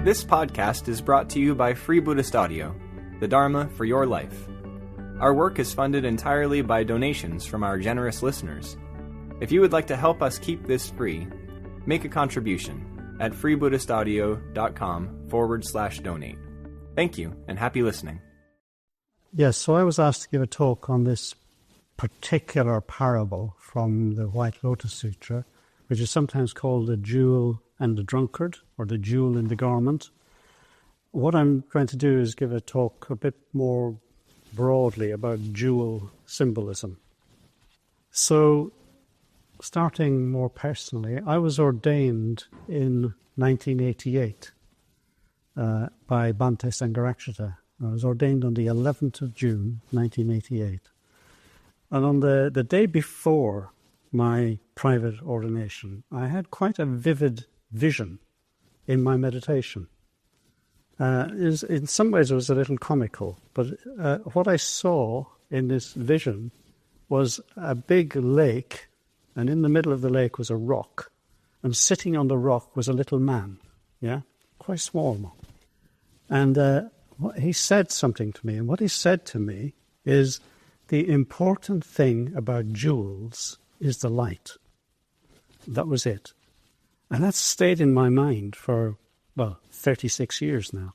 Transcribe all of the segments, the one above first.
This podcast is brought to you by Free Buddhist Audio, the Dharma for your life. Our work is funded entirely by donations from our generous listeners. If you would like to help us keep this free, make a contribution at freebuddhistaudio.com/donate. Thank you, and happy listening. Yes, so I was asked to give a talk on this particular parable from the White Lotus Sutra, which is sometimes called the jewel and the drunkard, or the jewel in the garment. What I'm trying to do is give a talk a bit more broadly about jewel symbolism. So, starting more personally, I was ordained in 1988 by Bhante Sangharakshita. I was ordained on the 11th of June, 1988. And on the day before my private ordination, I had quite a vivid vision in my meditation. In some ways it was a little comical, but what I saw in this vision was a big lake, and in the middle of the lake was a rock, and sitting on the rock was a little man, quite small. And he said something to me, and what he said to me is, the important thing about jewels is the light. That was it. And that's stayed in my mind for, 36 years now.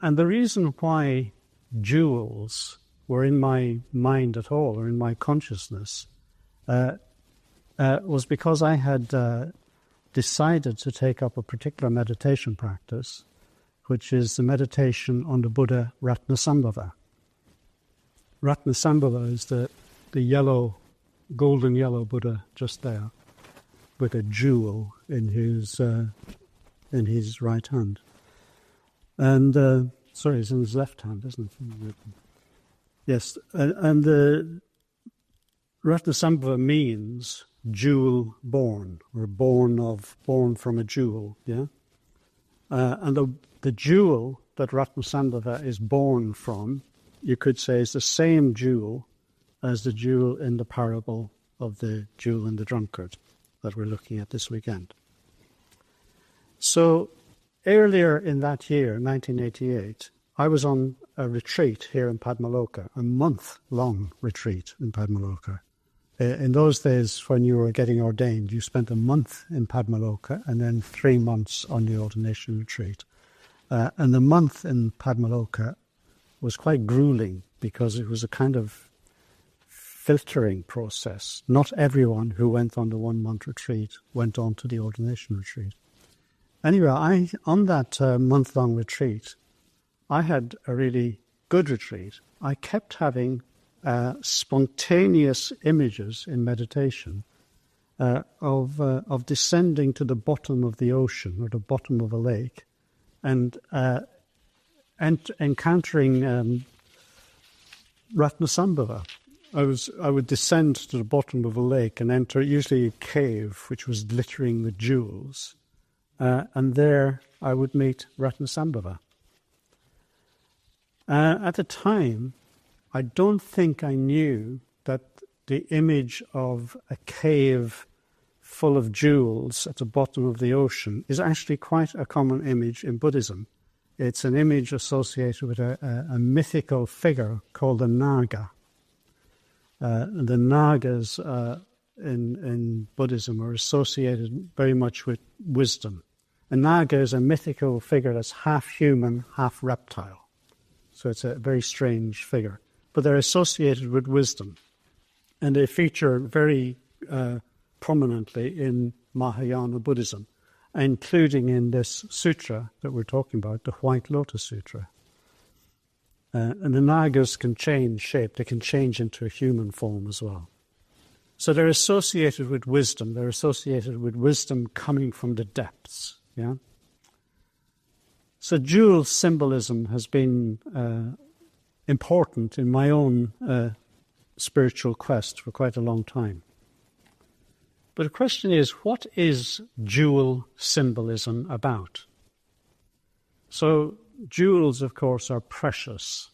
And the reason why jewels were in my mind at all, or in my consciousness, was because I had decided to take up a particular meditation practice, which is the meditation on the Buddha Ratnasambhava. Ratnasambhava is the yellow, golden yellow Buddha just there, with a jewel in his right hand. And, it's in his left hand, isn't it? Yes, and the Ratnasambhava means jewel born, or born from a jewel, and the jewel that Ratnasambhava is born from, you could say, is the same jewel as the jewel in the parable of the jewel and the drunkard that we're looking at this weekend. So earlier in that year, 1988, I was on a retreat here in Padmaloka, a month-long retreat in Padmaloka. In those days, when you were getting ordained, you spent a month in Padmaloka and then 3 months on the ordination retreat. And the month in Padmaloka was quite grueling because it was a kind of filtering process. Not everyone who went on the 1-month retreat went on to the ordination retreat. Anyway, on that month-long retreat, I had a really good retreat. I kept having spontaneous images in meditation of descending to the bottom of the ocean or the bottom of a lake and encountering Ratnasambhava. I would descend to the bottom of a lake and enter usually a cave which was glittering with jewels, and there I would meet Ratnasambhava. At the time, I don't think I knew that the image of a cave full of jewels at the bottom of the ocean is actually quite a common image in Buddhism. It's an image associated with a mythical figure called the Naga. The Nagas in Buddhism are associated very much with wisdom. A Naga is a mythical figure that's half human, half reptile. So it's a very strange figure. But they're associated with wisdom. And they feature very prominently in Mahayana Buddhism, including in this sutra that we're talking about, the White Lotus Sutra. And the Nagas can change shape. They can change into a human form as well. So they're associated with wisdom. They're associated with wisdom coming from the depths. So jewel symbolism has been important in my own spiritual quest for quite a long time. But the question is, what is jewel symbolism about? So jewels, of course, are precious.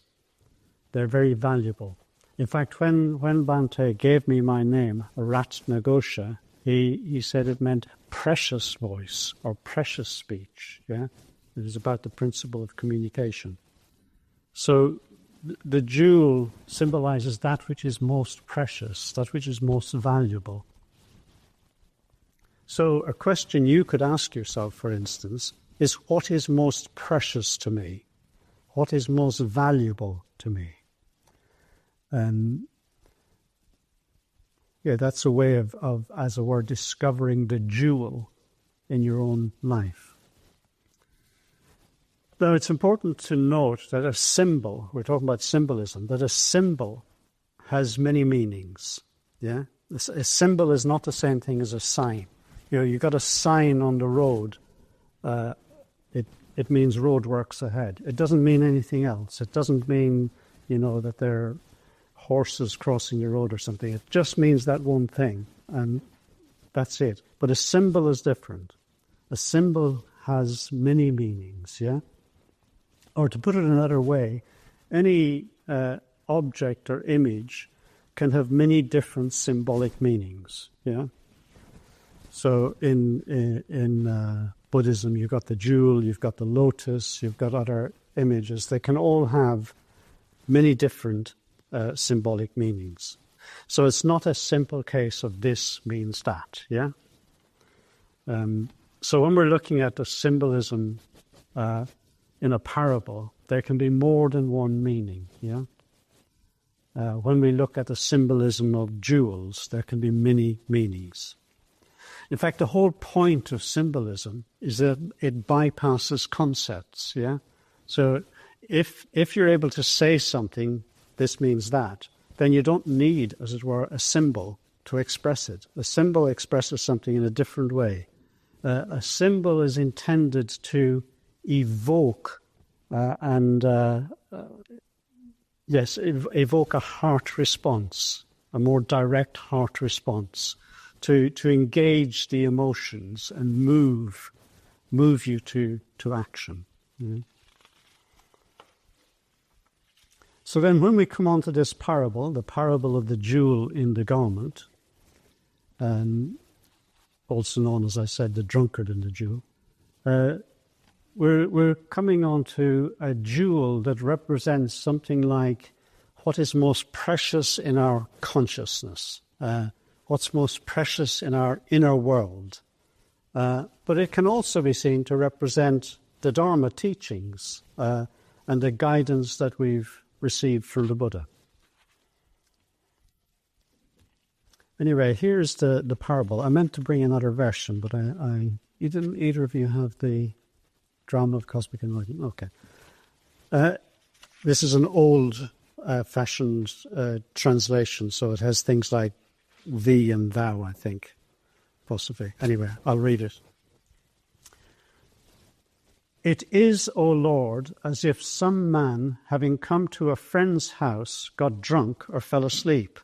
They're very valuable. In fact, when Bhante gave me my name, Ratnagosha, He said it meant precious voice or precious speech. Yeah, it is about the principle of communication. So the jewel symbolizes that which is most precious, that which is most valuable. So a question you could ask yourself, for instance, is what is most precious to me? What is most valuable to me? Yeah, that's a way of, as it were, discovering the jewel in your own life. Now, it's important to note that a symbol, we're talking about symbolism, that a symbol has many meanings. Yeah, a symbol is not the same thing as a sign. You know, you got a sign on the road. It means roadworks ahead. It doesn't mean anything else. It doesn't mean, that there are horses crossing the road or something. It just means that one thing, and that's it. But a symbol is different. A symbol has many meanings, yeah? Or to put it another way, any object or image can have many different symbolic meanings, yeah? So in Buddhism, you've got the jewel, you've got the lotus, you've got other images. They can all have many different symbolic meanings. So it's not a simple case of this means that, yeah? So when we're looking at the symbolism in a parable, there can be more than one meaning, yeah? When we look at the symbolism of jewels, there can be many meanings. In fact, the whole point of symbolism is that it bypasses concepts, yeah? So if you're able to say something, this means that, then you don't need, as it were, a symbol to express it. A symbol expresses something in a different way. A symbol is intended to evoke evoke a heart response, a more direct heart response, to engage the emotions and move you to action. Mm. So then when we come on to this parable, the parable of the jewel in the garment, also known, as I said, the drunkard and the jewel, we're coming on to a jewel that represents something like what is most precious in our consciousness, what's most precious in our inner world. But it can also be seen to represent the Dharma teachings and the guidance that we've received from the Buddha. Anyway, here's the parable. I meant to bring another version, but you didn't either of you have the Drama of Cosmic Enlightenment? Okay. This is an old-fashioned translation, so it has things like thee and thou, I think, possibly. Anyway, I'll read it. It is, O Lord, as if some man, having come to a friend's house, got drunk or fell asleep,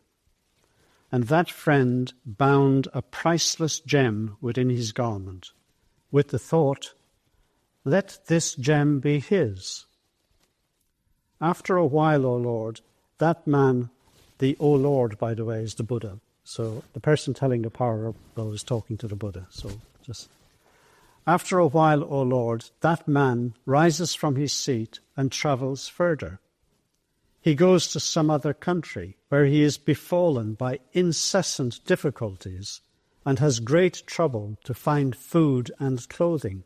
and that friend bound a priceless gem within his garment, with the thought, let this gem be his. After a while, O Lord, that man, the O Lord, by the way, is the Buddha. So the person telling the parable is talking to the Buddha. So just after a while, O Lord, that man rises from his seat and travels further. He goes to some other country where he is befallen by incessant difficulties and has great trouble to find food and clothing.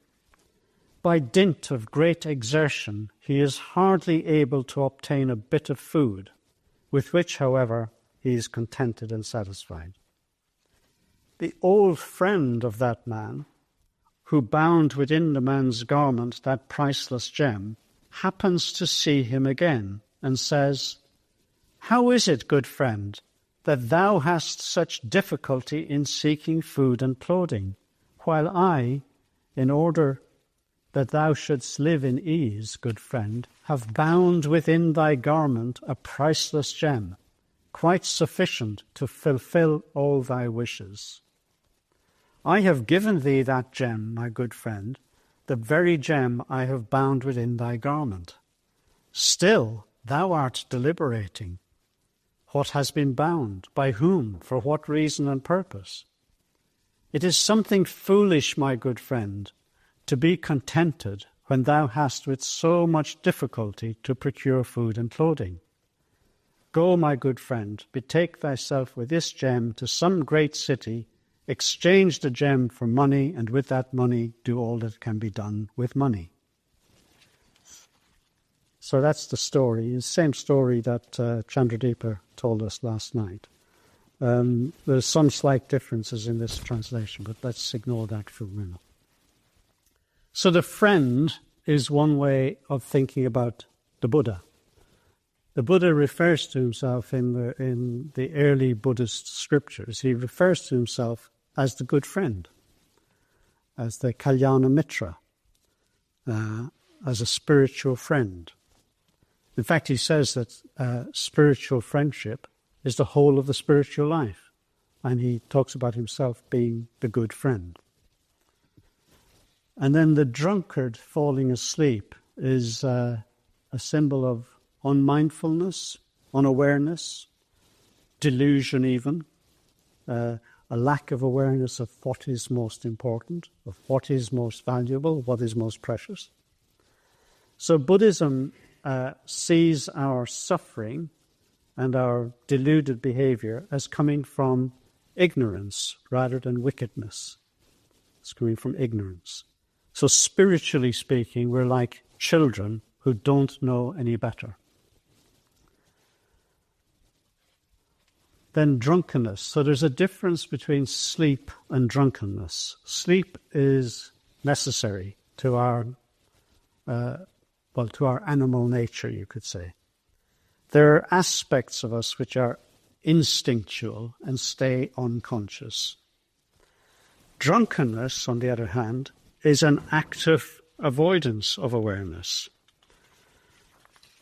By dint of great exertion, he is hardly able to obtain a bit of food, with which, however, he is contented and satisfied. The old friend of that man, who bound within the man's garment that priceless gem, happens to see him again and says, How is it, good friend, that thou hast such difficulty in seeking food and clothing, while I, in order that thou shouldst live in ease, good friend, have bound within thy garment a priceless gem, quite sufficient to fulfill all thy wishes. I have given thee that gem, my good friend, the very gem I have bound within thy garment. Still thou art deliberating. What has been bound? By whom? For what reason and purpose? It is something foolish, my good friend, to be contented when thou hast with so much difficulty to procure food and clothing. Go, my good friend, betake thyself with this gem to some great city, exchange the gem for money, and with that money do all that can be done with money. So that's the story, the same story that Chandradeepa told us last night. There's some slight differences in this translation, but let's ignore that for a minute. So the friend is one way of thinking about the Buddha. The Buddha refers to himself in the early Buddhist scriptures. He refers to himself as the good friend, as the Kalyana Mitra, as a spiritual friend. In fact, he says that spiritual friendship is the whole of the spiritual life, and he talks about himself being the good friend. And then the drunkard falling asleep is a symbol of unmindfulness, unawareness, delusion even, a lack of awareness of what is most important, of what is most valuable, what is most precious. So Buddhism sees our suffering and our deluded behavior as coming from ignorance rather than wickedness. It's coming from ignorance. So spiritually speaking, we're like children who don't know any better. Then drunkenness. So there's a difference between sleep and drunkenness. Sleep is necessary to our animal nature, you could say. There are aspects of us which are instinctual and stay unconscious. Drunkenness, on the other hand, is an active avoidance of awareness.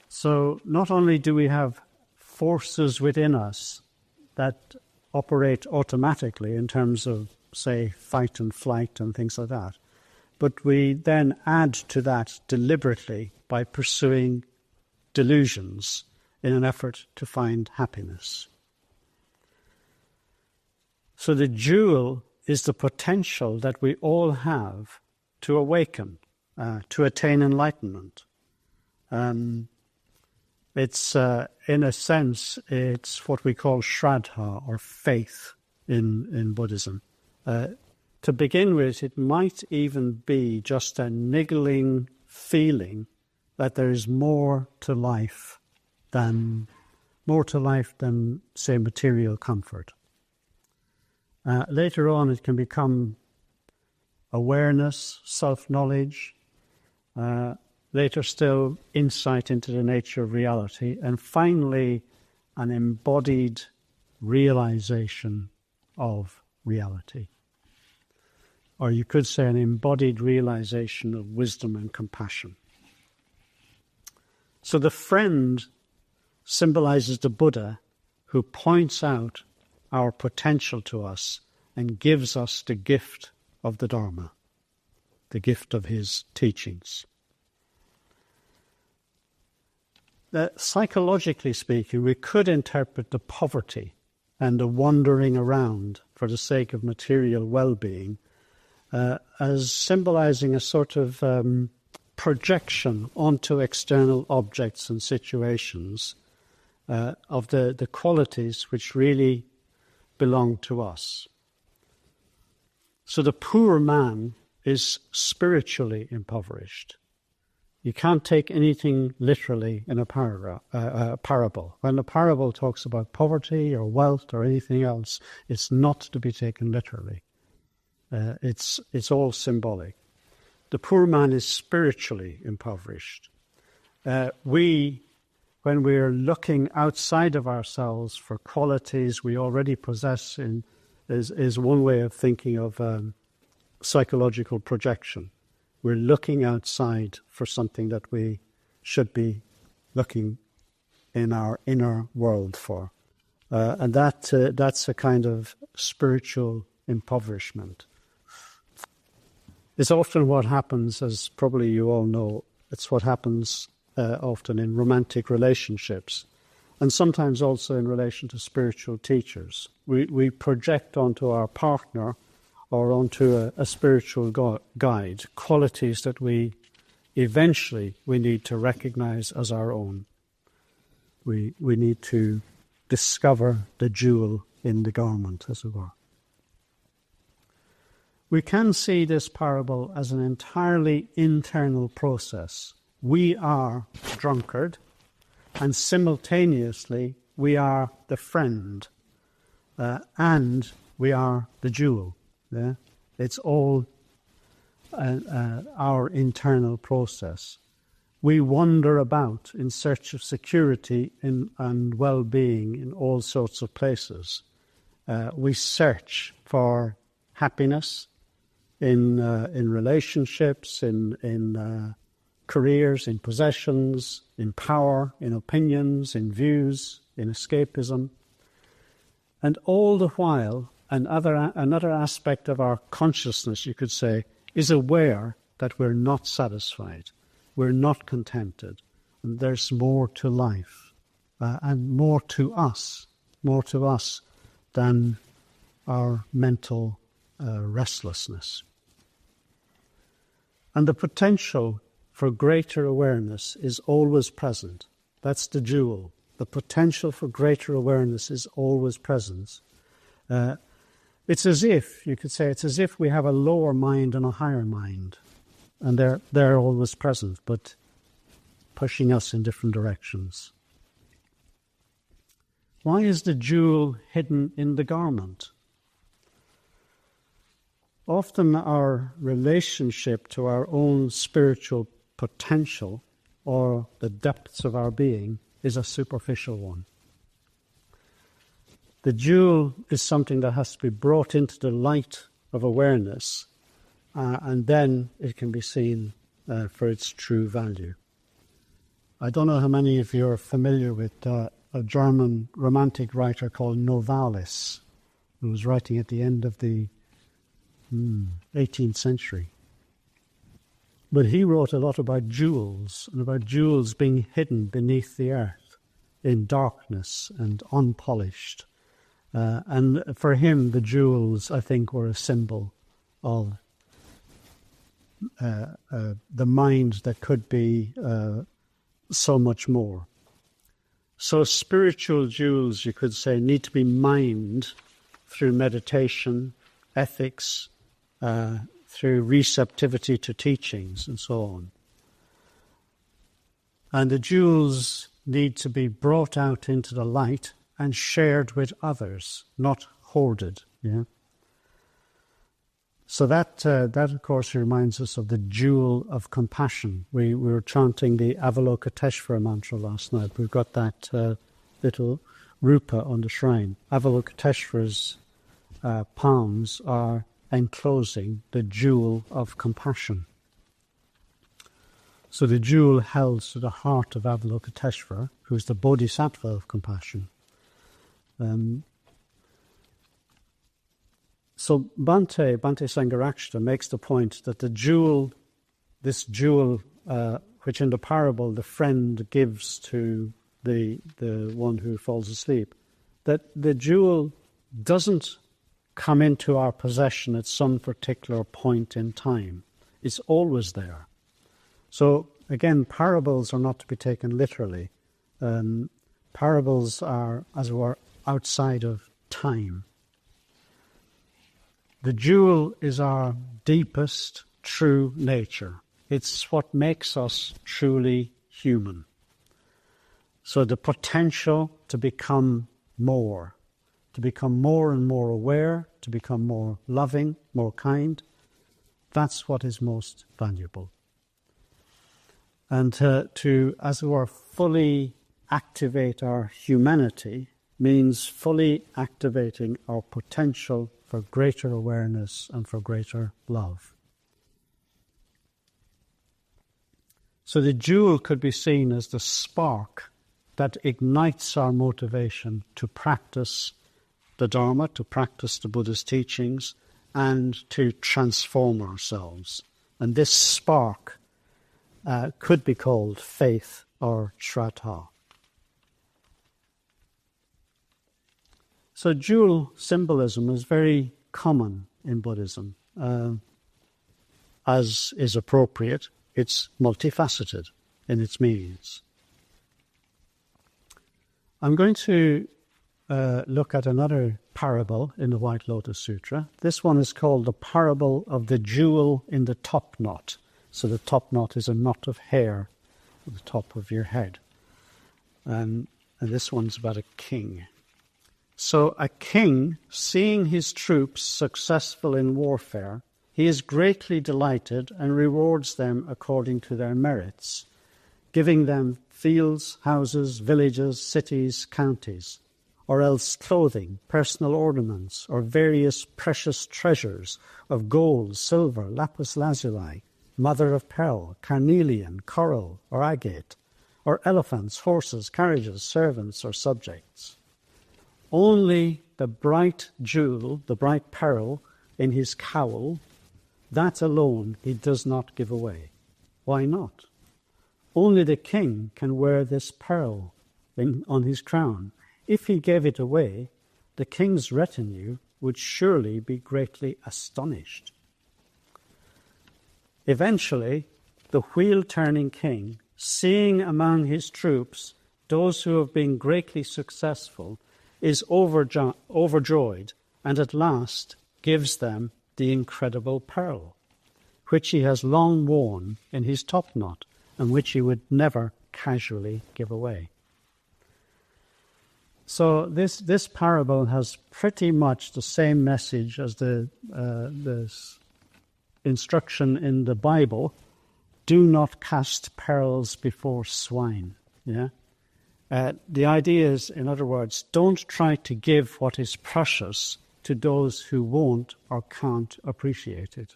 So not only do we have forces within us that operate automatically in terms of, say, fight and flight and things like that, but we then add to that deliberately by pursuing delusions in an effort to find happiness. So the jewel is the potential that we all have to awaken, to attain enlightenment. It's, in a sense, it's what we call Shraddha, or faith in Buddhism. To begin with, it might even be just a niggling feeling that there is more to life than, say, material comfort. Later on, it can become awareness, self-knowledge, later still insight into the nature of reality, and finally an embodied realization of reality. Or you could say an embodied realization of wisdom and compassion. So the friend symbolizes the Buddha, who points out our potential to us and gives us the gift of the Dharma, the gift of his teachings. Psychologically speaking, we could interpret the poverty and the wandering around for the sake of material well-being as symbolizing a sort of projection onto external objects and situations of the qualities which really belong to us. So the poor man is spiritually impoverished. You can't take anything literally in a parable. When a parable talks about poverty or wealth or anything else, it's not to be taken literally. It's all symbolic. The poor man is spiritually impoverished. When we're looking outside of ourselves for qualities we already possess, is one way of thinking of psychological projection. We're looking outside for something that we should be looking in our inner world for. And that's a kind of spiritual impoverishment. It's often what happens, as probably you all know, it's what happens often in romantic relationships, and sometimes also in relation to spiritual teachers. We project onto our partner or onto a spiritual guide, qualities that we eventually need to recognize as our own. We need to discover the jewel in the garment, as it were. We can see this parable as an entirely internal process. We are drunkard, and simultaneously we are the friend, and we are the jewel. Yeah? It's all our internal process. We wander about in search of security and well-being in all sorts of places. We search for happiness in relationships, in careers, in possessions, in power, in opinions, in views, in escapism. And all the while, another aspect of our consciousness, you could say, is aware that we're not satisfied, we're not contented, and there's more to life, and more to us than our mental restlessness. And the potential for greater awareness is always present. That's the jewel. The potential for greater awareness is always present. It's as if, you could say, it's as if we have a lower mind and a higher mind. And they're always present, but pushing us in different directions. Why is the jewel hidden in the garment? Often our relationship to our own spiritual potential or the depths of our being is a superficial one. The jewel is something that has to be brought into the light of awareness, and then it can be seen for its true value. I don't know how many of you are familiar with a German romantic writer called Novalis, who was writing at the end of the 18th century. But he wrote a lot about jewels, and about jewels being hidden beneath the earth in darkness and unpolished. And for him, the jewels, I think, were a symbol of the mind that could be so much more. So spiritual jewels, you could say, need to be mined through meditation, ethics, through receptivity to teachings, and so on. And the jewels need to be brought out into the light and shared with others, not hoarded. Yeah. So that of course reminds us of the jewel of compassion. We were chanting the Avalokiteshvara mantra last night. We've got that little rupa on the shrine. Avalokiteshvara's palms are enclosing the jewel of compassion. So the jewel held to the heart of Avalokiteshvara, who is the bodhisattva of compassion. So Bhante Sangharakshita makes the point that the jewel, this jewel, which in the parable the friend gives to the one who falls asleep, that the jewel doesn't come into our possession at some particular point in time. It's always there. So again, parables are not to be taken literally. Parables are, as it were, outside of time. The jewel is our deepest, true nature. It's what makes us truly human. So the potential to become more and more aware, to become more loving, more kind, that's what is most valuable. And to, as it were, fully activate our humanity means fully activating our potential for greater awareness and for greater love. So the jewel could be seen as the spark that ignites our motivation to practice the Dharma, to practice the Buddha's teachings, and to transform ourselves. And this spark could be called faith or Shraddha. So jewel symbolism is very common in Buddhism. As is appropriate, it's multifaceted in its meanings. I'm going to look at another parable in the White Lotus Sutra. This one is called the parable of the jewel in the top knot. So the top knot is a knot of hair at the top of your head. And this one's about a king. So a king, seeing his troops successful in warfare, he is greatly delighted and rewards them according to their merits, giving them fields, houses, villages, cities, counties, or else clothing, personal ornaments, or various precious treasures of gold, silver, lapis lazuli, mother of pearl, carnelian, coral, or agate, or elephants, horses, carriages, servants, or subjects. Only the bright jewel, the bright pearl in his cowl, that alone he does not give away. Why not? Only the king can wear this pearl on his crown. If he gave it away, the king's retinue would surely be greatly astonished. Eventually, the wheel-turning king, seeing among his troops those who have been greatly successful, is overjoyed and at last gives them the incredible pearl, which he has long worn in his top knot and which he would never casually give away. So this parable has pretty much the same message as the instruction in the Bible: do not cast pearls before swine. Yeah. The idea is, in other words, don't try to give what is precious to those who won't or can't appreciate it.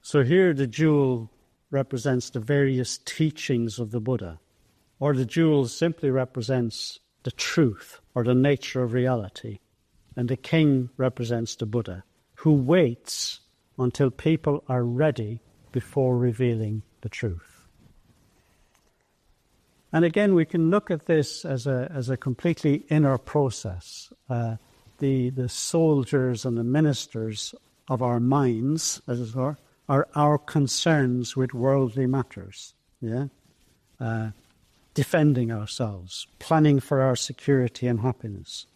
So here the jewel represents the various teachings of the Buddha, or the jewel simply represents the truth or the nature of reality, and the king represents the Buddha, who waits until people are ready before revealing the truth. And again, we can look at this as a completely inner process. The soldiers and the ministers of our minds, as it were, are our concerns with worldly matters. Yeah, defending ourselves, planning for our security and happiness.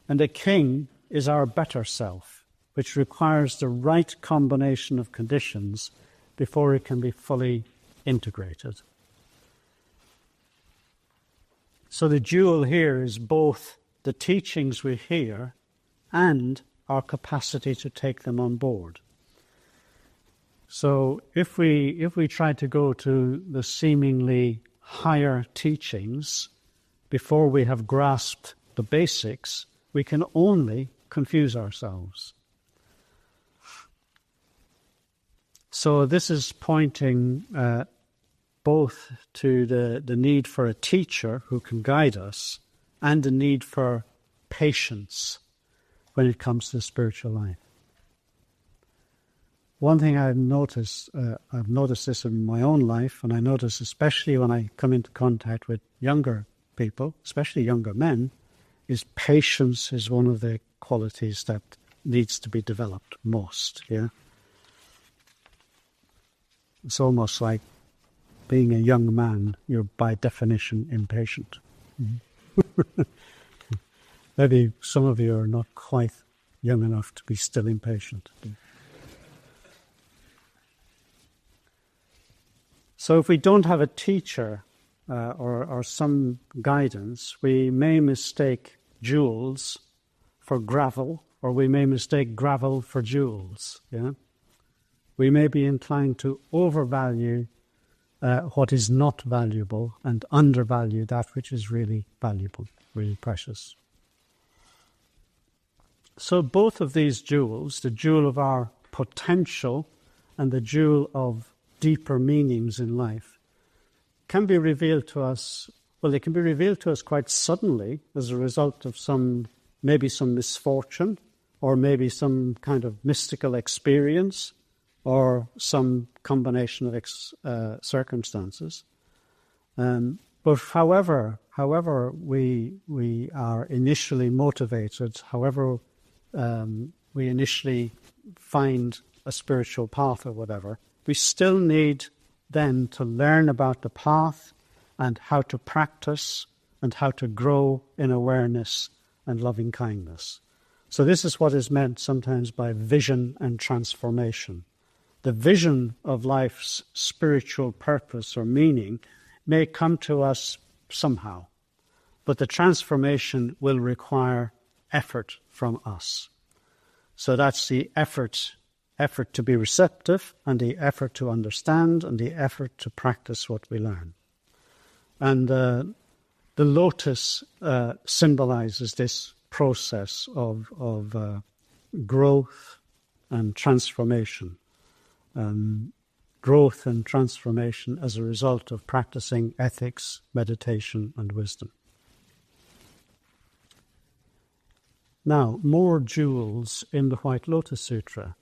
And the king is our better self, which requires the right combination of conditions before it can be fully integrated. So the jewel here is both the teachings we hear and our capacity to take them on board. So if we try to go to the seemingly higher teachings before we have grasped the basics, we can only confuse ourselves. So this is pointing both to the need for a teacher who can guide us and the need for patience when it comes to spiritual life. One thing I've noticed this in my own life, and I notice especially when I come into contact with younger people, especially younger men, is patience is one of the qualities that needs to be developed most. Yeah, it's almost like being a young man, you're by definition impatient. Mm-hmm. Maybe some of you are not quite young enough to be still impatient. So if we don't have a teacher or some guidance, we may mistake jewels for gravel, or we may mistake gravel for jewels. Yeah, we may be inclined to overvalue what is not valuable and undervalue that which is really valuable, really precious. So both of these jewels, the jewel of our potential and the jewel of deeper meanings in life, can be revealed to us. Well, they can be revealed to us quite suddenly as a result of maybe some misfortune, or maybe some kind of mystical experience, or some combination of circumstances. But however we are initially motivated, however we initially find a spiritual path or whatever, we still need then to learn about the path and how to practice and how to grow in awareness and loving kindness. So this is what is meant sometimes by vision and transformation. The vision of life's spiritual purpose or meaning may come to us somehow, but the transformation will require effort from us. So that's the effort to be receptive, and the effort to understand, and the effort to practice what we learn. And the lotus symbolizes this process of growth and transformation. Growth and transformation as a result of practicing ethics, meditation, and wisdom. Now, more jewels in the White Lotus Sutra.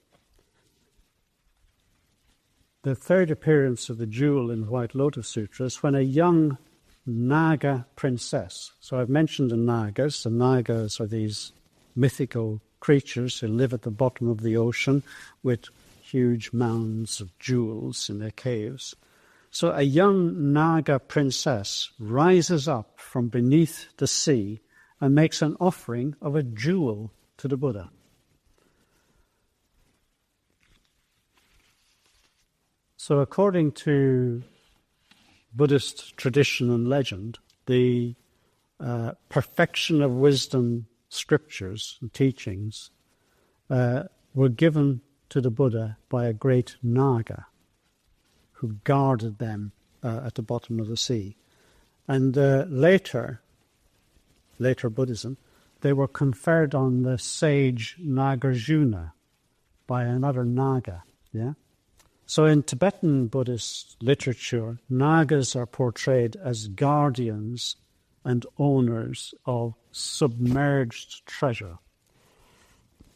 The third appearance of the jewel in the White Lotus Sutra is when a young Naga princess. So I've mentioned the Nagas. The Nagas are these mythical creatures who live at the bottom of the ocean with huge mounds of jewels in their caves. So a young Naga princess rises up from beneath the sea and makes an offering of a jewel to the Buddha. So according to Buddhist tradition and legend, the perfection of wisdom scriptures and teachings were given to the Buddha by a great Naga who guarded them at the bottom of the sea. And later Buddhism, they were conferred on the sage Nagarjuna by another Naga. Yeah. So in Tibetan Buddhist literature, Nagas are portrayed as guardians and owners of submerged treasure,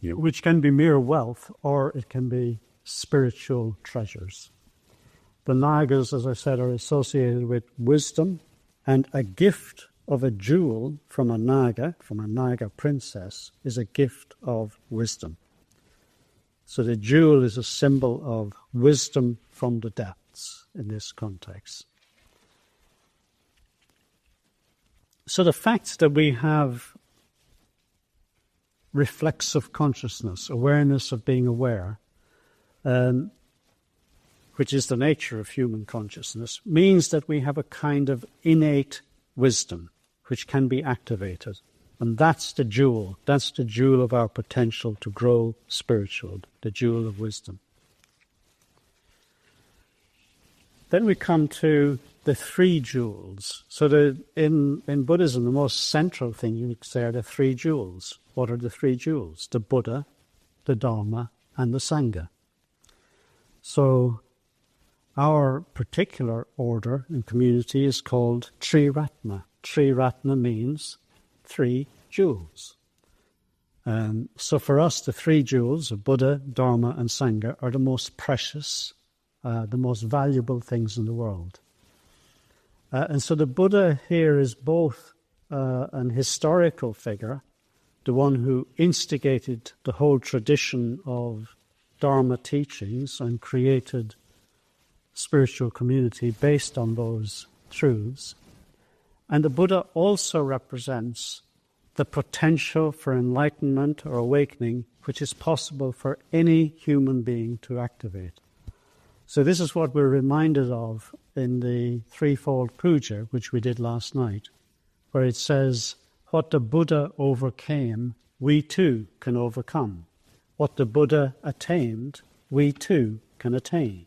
which can be mere wealth or it can be spiritual treasures. The Nagas, as I said, are associated with wisdom, and a gift of a jewel from a Naga princess, is a gift of wisdom. So the jewel is a symbol of wisdom from the depths in this context. So the fact that we have reflexive consciousness, awareness of being aware, which is the nature of human consciousness, means that we have a kind of innate wisdom which can be activated. And that's the jewel. That's the jewel of our potential to grow spiritual, the jewel of wisdom. Then we come to the three jewels. So in Buddhism, the most central thing you could say are the three jewels. What are the three jewels? The Buddha, the Dharma, and the Sangha. So our particular order and community is called Triratna. Triratna means three jewels. So for us, the three jewels of Buddha, Dharma, and Sangha are the most precious, the most valuable things in the world. And so the Buddha here is both an historical figure, the one who instigated the whole tradition of Dharma teachings and created spiritual community based on those truths. And the Buddha also represents the potential for enlightenment or awakening which is possible for any human being to activate. So this is what we're reminded of in the threefold puja, which we did last night, where it says, what the Buddha overcame, we too can overcome. What the Buddha attained, we too can attain.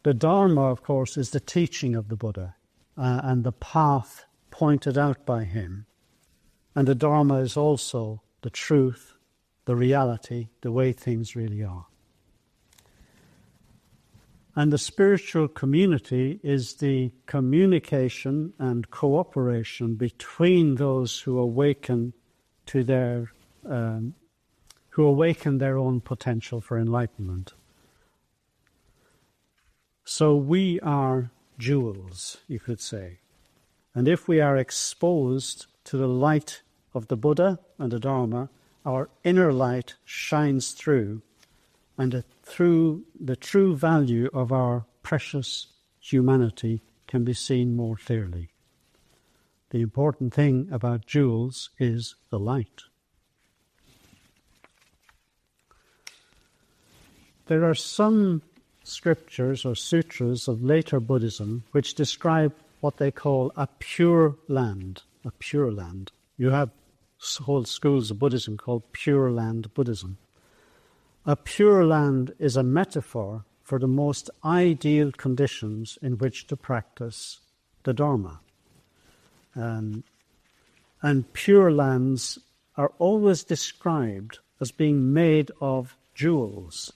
The Dharma, of course, is the teaching of the Buddha and the path pointed out by him. And the Dharma is also the truth, the reality, the way things really are. And the spiritual community is the communication and cooperation between those who awaken to their own potential for enlightenment. So we are jewels, you could say. And if we are exposed to the light of the Buddha and the Dharma, our inner light shines through, and through the true value of our precious humanity can be seen more clearly. The important thing about jewels is the light. There are some scriptures or sutras of later Buddhism which describe what they call a pure land, a pure land. You have whole schools of Buddhism called Pure Land Buddhism. A pure land is a metaphor for the most ideal conditions in which to practice the Dharma. And pure lands are always described as being made of jewels.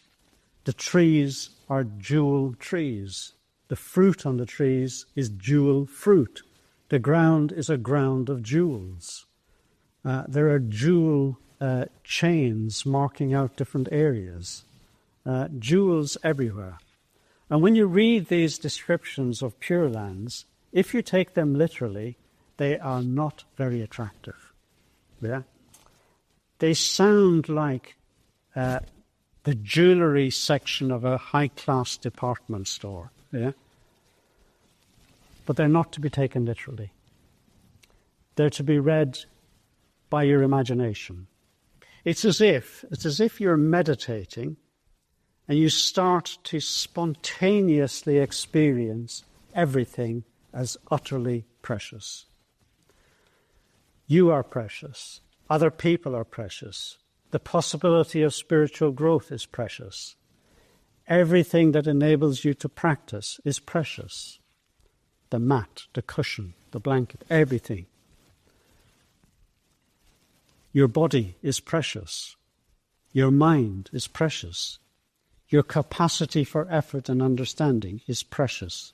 The trees are jewel trees. The fruit on the trees is jewel fruit. The ground is a ground of jewels. There are jewel chains marking out different areas. Jewels everywhere. And when you read these descriptions of Pure Lands, if you take them literally, they are not very attractive. Yeah? They sound like the jewellery section of a high-class department store. Yeah? But they're not to be taken literally. They're to be read by your imagination. It's as if you're meditating and you start to spontaneously experience everything as utterly precious. You are precious. Other people are precious. The possibility of spiritual growth is precious. Everything that enables you to practice is precious. The mat, the cushion, the blanket, everything. Your body is precious. Your mind is precious. Your capacity for effort and understanding is precious.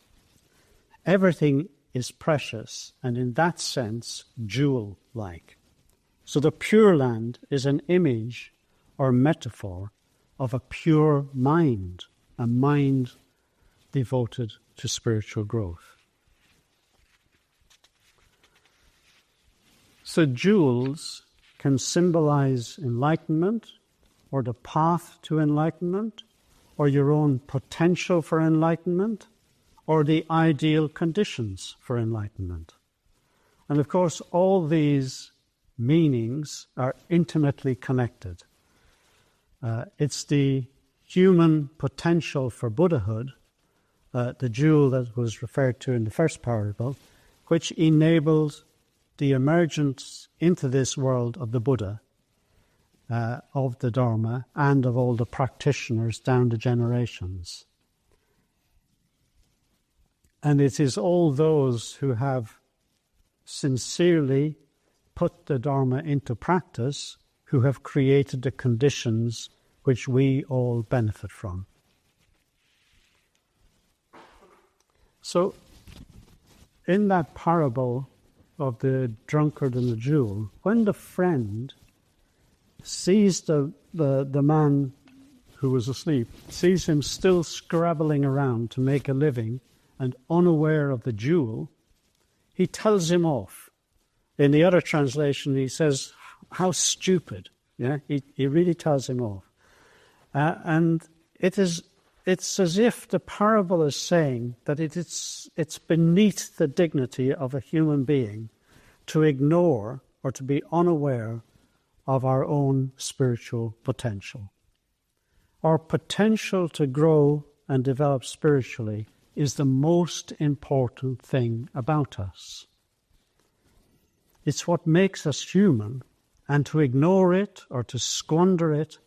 Everything is precious, and in that sense, jewel-like. So the Pure Land is an image or metaphor of a pure mind, a mind devoted to spiritual growth. So jewels can symbolize enlightenment, or the path to enlightenment, or your own potential for enlightenment, or the ideal conditions for enlightenment. And of course, all these meanings are intimately connected. It's the human potential for Buddhahood, the jewel that was referred to in the first parable, which enables the emergence into this world of the Buddha, of the Dharma, and of all the practitioners down the generations. And it is all those who have sincerely put the Dharma into practice who have created the conditions which we all benefit from. So, in that parable of the drunkard and the jewel, when the friend sees the man who was asleep, sees him still scrabbling around to make a living and unaware of the jewel, he tells him off. In the other translation, he says, "How stupid." Yeah, he really tells him off. And it's as if the parable is saying that it's beneath the dignity of a human being to ignore or to be unaware of our own spiritual potential. Our potential to grow and develop spiritually is the most important thing about us. It's what makes us human, and to ignore it or to squander it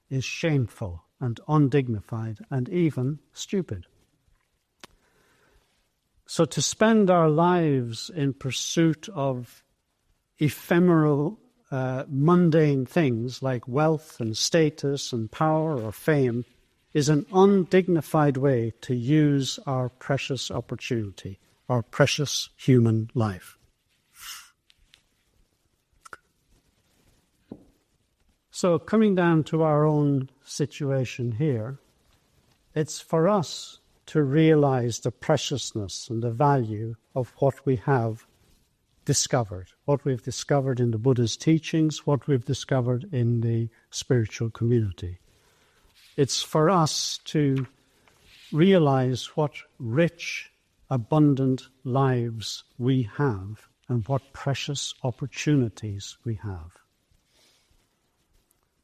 is shameful and undignified and even stupid. So to spend our lives in pursuit of ephemeral, mundane things like wealth and status and power or fame is an undignified way to use our precious opportunity, our precious human life. So coming down to our own situation here, it's for us to realize the preciousness and the value of what we have discovered in the Buddha's teachings, what we've discovered in the spiritual community. It's for us to realize what rich, abundant lives we have and what precious opportunities we have.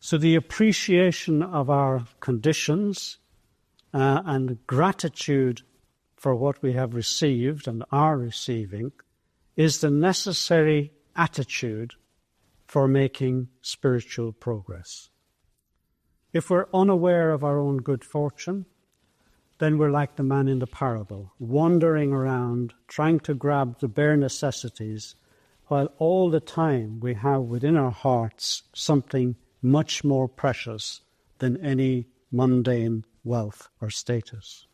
So the appreciation of our conditions and gratitude for what we have received and are receiving is the necessary attitude for making spiritual progress. If we're unaware of our own good fortune, then we're like the man in the parable, wandering around, trying to grab the bare necessities, while all the time we have within our hearts something much more precious than any mundane wealth or status.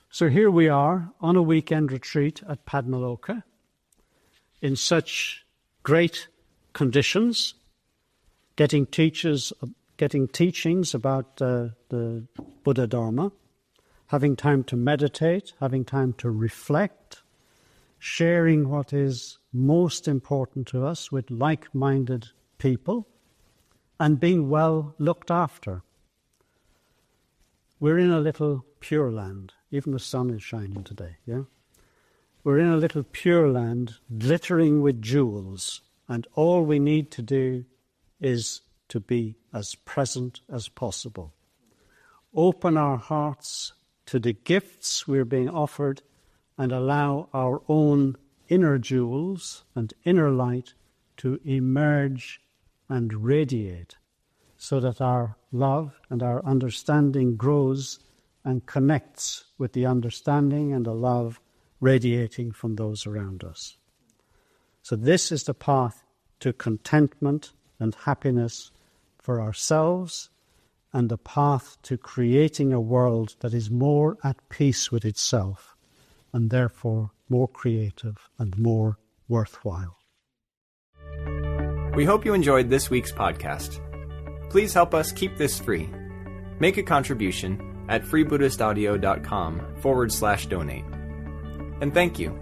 So here we are on a weekend retreat at Padmaloka in such great conditions, getting teachings about the Buddha Dharma, having time to meditate, having time to reflect, sharing what is most important to us with like-minded people, and being well looked after. We're in a little Pure Land. Even the sun is shining today, yeah? We're in a little Pure Land glittering with jewels, and all we need to do is to be as present as possible. Open our hearts to the gifts we're being offered and allow our own inner jewels and inner light to emerge and radiate so that our love and our understanding grows and connects with the understanding and the love radiating from those around us. So this is the path to contentment and happiness for ourselves and the path to creating a world that is more at peace with itself and therefore more creative and more worthwhile. We hope you enjoyed this week's podcast. Please help us keep this free. Make a contribution at freebuddhistaudio.com/donate. And thank you